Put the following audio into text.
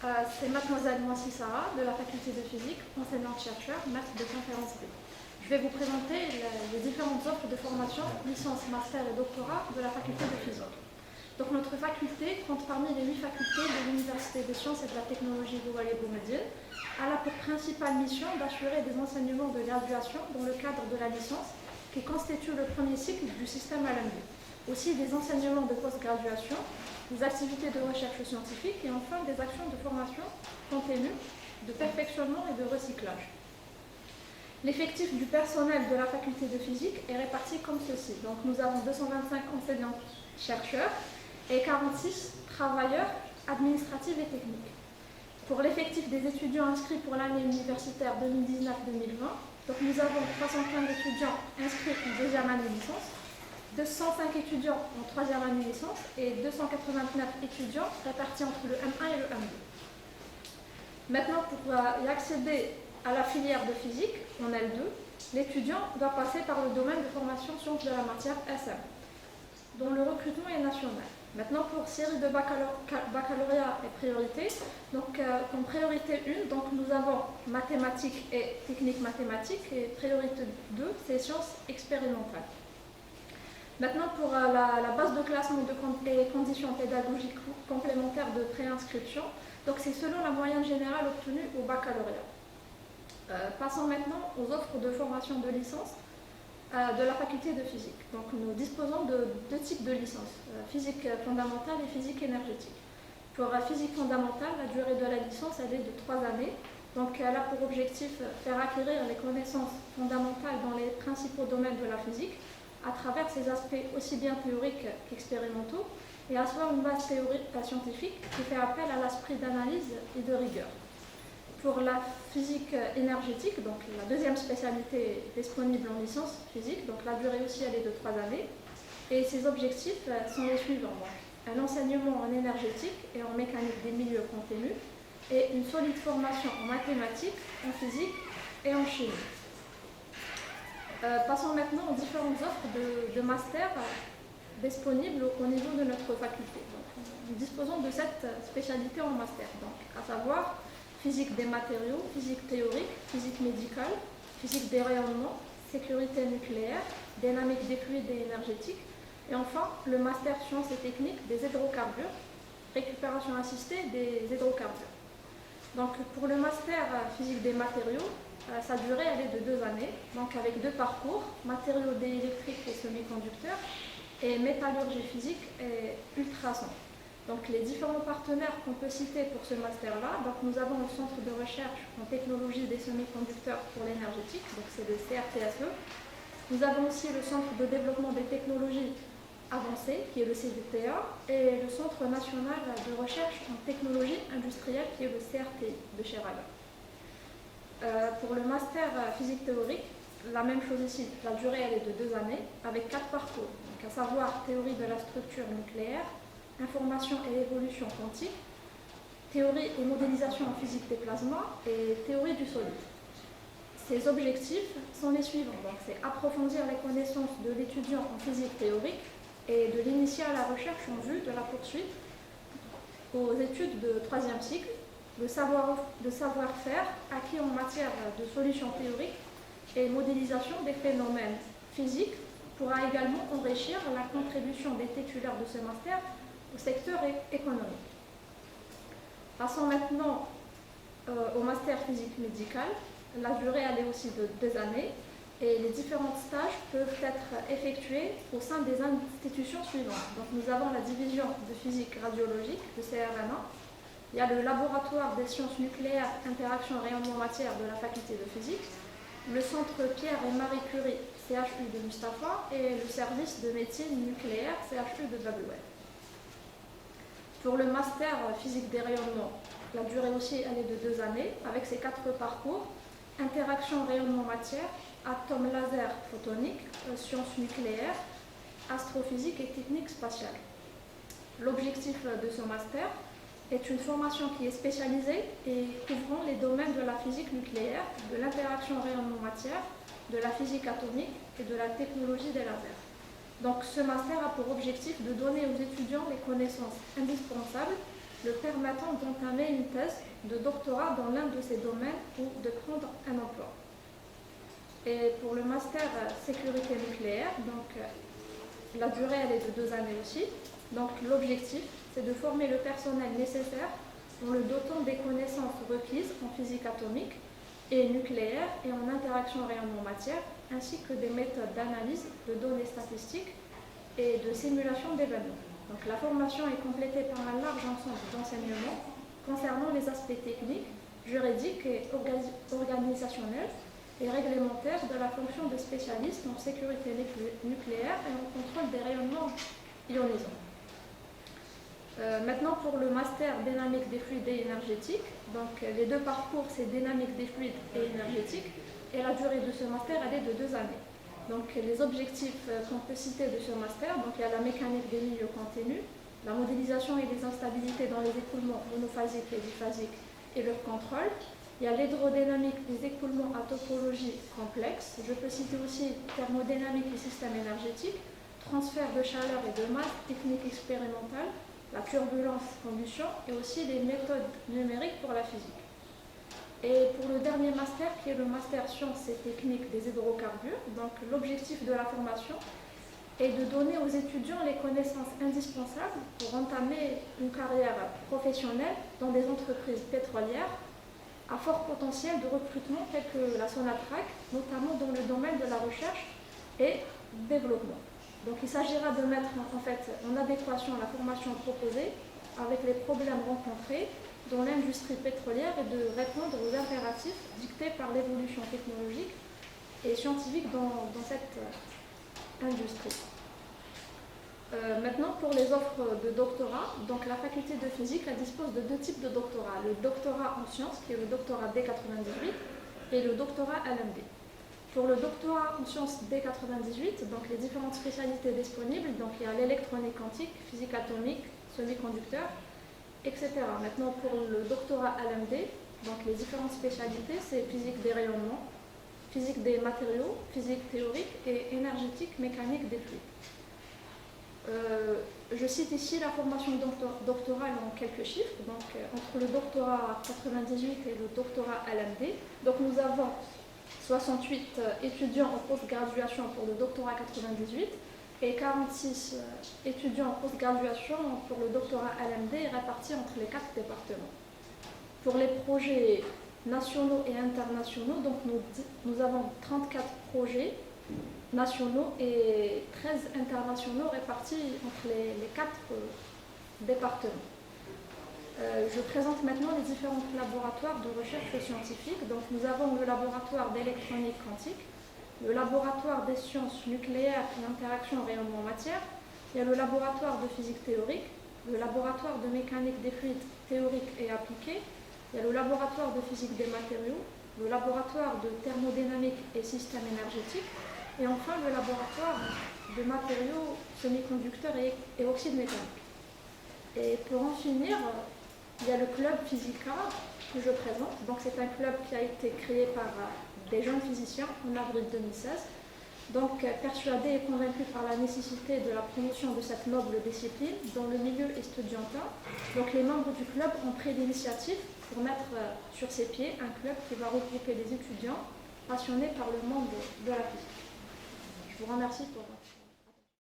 C'est mademoiselle Moissi Sarah de la faculté de physique, enseignante-chercheur, maître de conférence B. Je vais vous présenter les différentes offres de formation, licence, master et doctorat de la faculté de physique. Donc notre faculté compte parmi les 8 facultés de l'Université des sciences et de la technologie Boumediene. Elle a pour principale mission d'assurer des enseignements de graduation dans le cadre de la licence qui constitue le premier cycle du système LMD. Aussi des enseignements de post-graduation, des activités de recherche scientifique et enfin des actions de formation continue, de perfectionnement et de recyclage. L'effectif du personnel de la faculté de physique est réparti comme ceci. Donc nous avons 225 enseignants-chercheurs et 46 travailleurs administratifs et techniques. Pour l'effectif des étudiants inscrits pour l'année universitaire 2019-2020, donc nous avons 315 étudiants inscrits en deuxième année licence, 205 étudiants en troisième année licence et 289 étudiants répartis entre le M1 et le M2. Maintenant, pour y accéder à la filière de physique en L2, l'étudiant doit passer par le domaine de formation sciences de la matière SM, dont le recrutement est national. Maintenant, pour série de baccalauréat et priorité, donc en priorité 1, donc, nous avons mathématiques et techniques mathématiques, et priorité 2, c'est sciences expérimentales. Maintenant, pour la base de classement et conditions pédagogiques complémentaires de préinscription, donc c'est selon la moyenne générale obtenue au baccalauréat. Passons maintenant aux offres de formation de licence de la faculté de physique. Donc nous disposons de deux types de licences, physique fondamentale et physique énergétique. Pour la physique fondamentale, la durée de la licence elle est de 3 années. Donc elle a pour objectif faire acquérir les connaissances fondamentales dans les principaux domaines de la physique à travers ses aspects aussi bien théoriques qu'expérimentaux et asseoir une base théorique scientifique qui fait appel à l'esprit d'analyse et de rigueur. Pour la physique énergétique, donc la deuxième spécialité disponible en licence physique, donc la durée aussi elle est de 3 années, et ses objectifs sont les suivants. Donc, un enseignement en énergétique et en mécanique des milieux contenus, et une solide formation en mathématiques, en physique et en chimie. Passons maintenant aux différentes offres de master disponibles au niveau de notre faculté. Donc, nous disposons de 7 spécialités en master, donc, à savoir physique des matériaux, physique théorique, physique médicale, physique des rayonnements, sécurité nucléaire, dynamique des fluides et énergétiques, et enfin le master sciences et techniques des hydrocarbures, récupération assistée des hydrocarbures. Donc pour le master physique des matériaux, sa durée elle est de 2 années, donc avec 2 parcours, matériaux électriques et semi-conducteurs, et métallurgie physique et ultrasons. Donc les différents partenaires qu'on peut citer pour ce master-là, donc nous avons le Centre de recherche en technologie des semi-conducteurs pour l'énergétique, donc c'est le CRTSE. Nous avons aussi le Centre de développement des technologies avancées, qui est le CDTA, et le Centre national de recherche en technologie industrielle, qui est le CRTI de Chiraga. Pour le master physique théorique, la même chose ici, la durée elle est de 2 années, avec 4 parcours, donc à savoir théorie de la structure nucléaire, information et évolution quantique, théorie et modélisation en physique des plasmas et théorie du solide. Ces objectifs sont les suivants. C'est approfondir les connaissances de l'étudiant en physique théorique et de l'initier à la recherche en vue de la poursuite aux études de 3e cycle, de savoir-faire acquis en matière de solutions théoriques et modélisation des phénomènes physiques pourra également enrichir la contribution des titulaires de ce master au secteur économique. Passons maintenant au master physique médical. La durée elle est aussi de 2 années et les différents stages peuvent être effectués au sein des institutions suivantes. Donc nous avons la division de physique radiologique, de CRNA. Il y a le laboratoire des sciences nucléaires, interaction rayonnement matière de la faculté de physique, le centre Pierre et Marie Curie, CHU de Mustapha, et le service de médecine nucléaire, CHU de Babouel. Pour le master physique des rayonnements, la durée aussi elle est de 2 années, avec ses 4 parcours, interaction rayonnement matière, atomes laser photonique, sciences nucléaires, astrophysique et technique spatiale. L'objectif de ce master est une formation qui est spécialisée et couvrant les domaines de la physique nucléaire, de l'interaction rayonnement matière, de la physique atomique et de la technologie des lasers. Donc ce master a pour objectif de donner aux étudiants les connaissances indispensables le permettant d'entamer une thèse de doctorat dans l'un de ces domaines ou de prendre un emploi. Et pour le master sécurité nucléaire, la durée elle est de 2 années aussi. Donc l'objectif, c'est de former le personnel nécessaire en le dotant des connaissances requises en physique atomique et nucléaire et en interaction rayonnement-matière, ainsi que des méthodes d'analyse de données statistiques et de simulation d'événements. Donc la formation est complétée par un large ensemble d'enseignements concernant les aspects techniques, juridiques et organisationnels et réglementaires de la fonction de spécialiste en sécurité nucléaire et en contrôle des rayonnements ionisants. Maintenant pour le master dynamique des fluides et énergétiques, donc les deux parcours c'est dynamique des fluides et énergétiques et la durée de ce master elle est de 2 années. Donc les objectifs qu'on peut citer de ce master, donc il y a la mécanique des milieux continus, la modélisation et des instabilités dans les écoulements monophasiques et biphasiques et leur contrôle. Il y a l'hydrodynamique des écoulements à topologie complexe. Je peux citer aussi thermodynamique des systèmes énergétiques, transfert de chaleur et de masse, technique expérimentale, la turbulence combustion et aussi les méthodes numériques pour la physique. Et pour le dernier master, qui est le master sciences et techniques des hydrocarbures, donc l'objectif de la formation est de donner aux étudiants les connaissances indispensables pour entamer une carrière professionnelle dans des entreprises pétrolières à fort potentiel de recrutement telles que la Sonatrach, notamment dans le domaine de la recherche et développement. Donc il s'agira de mettre en adéquation la formation proposée avec les problèmes rencontrés dans l'industrie pétrolière et de répondre aux impératifs dictés par l'évolution technologique et scientifique dans cette industrie. Maintenant pour les offres de doctorat, donc la faculté de physique elle dispose de 2 types de doctorat, le doctorat en sciences qui est le doctorat D98 et le doctorat LMD. Pour le doctorat en sciences D98, donc les différentes spécialités disponibles, donc il y a l'électronique quantique, physique atomique, semi-conducteur, etc. Maintenant pour le doctorat LMD, donc les différentes spécialités, c'est physique des rayonnements, physique des matériaux, physique théorique et énergétique mécanique des fluides. Je cite ici la formation doctorale en quelques chiffres, donc entre le doctorat 98 et le doctorat LMD, donc nous avons 68 étudiants en post-graduation pour le doctorat 98 et 46 étudiants en post-graduation pour le doctorat LMD répartis entre les 4 départements. Pour les projets nationaux et internationaux, donc nous avons 34 projets nationaux et 13 internationaux répartis entre les 4 départements. Je présente maintenant les différents laboratoires de recherche scientifique. Donc nous avons le laboratoire d'électronique quantique, le laboratoire des sciences nucléaires et interaction rayonnement-matière, il y a le laboratoire de physique théorique, le laboratoire de mécanique des fluides théorique et appliquée, il y a le laboratoire de physique des matériaux, le laboratoire de thermodynamique et systèmes énergétiques, et enfin le laboratoire de matériaux semi-conducteurs et oxydes métalliques. Et pour en finir, il y a le club Physica que je présente. Donc c'est un club qui a été créé par des jeunes physiciens en avril 2016. Donc persuadés et convaincus par la nécessité de la promotion de cette noble discipline dans le milieu estudiantin, donc les membres du club ont pris l'initiative pour mettre sur ses pieds un club qui va regrouper des étudiants passionnés par le monde de la physique. Je vous remercie pour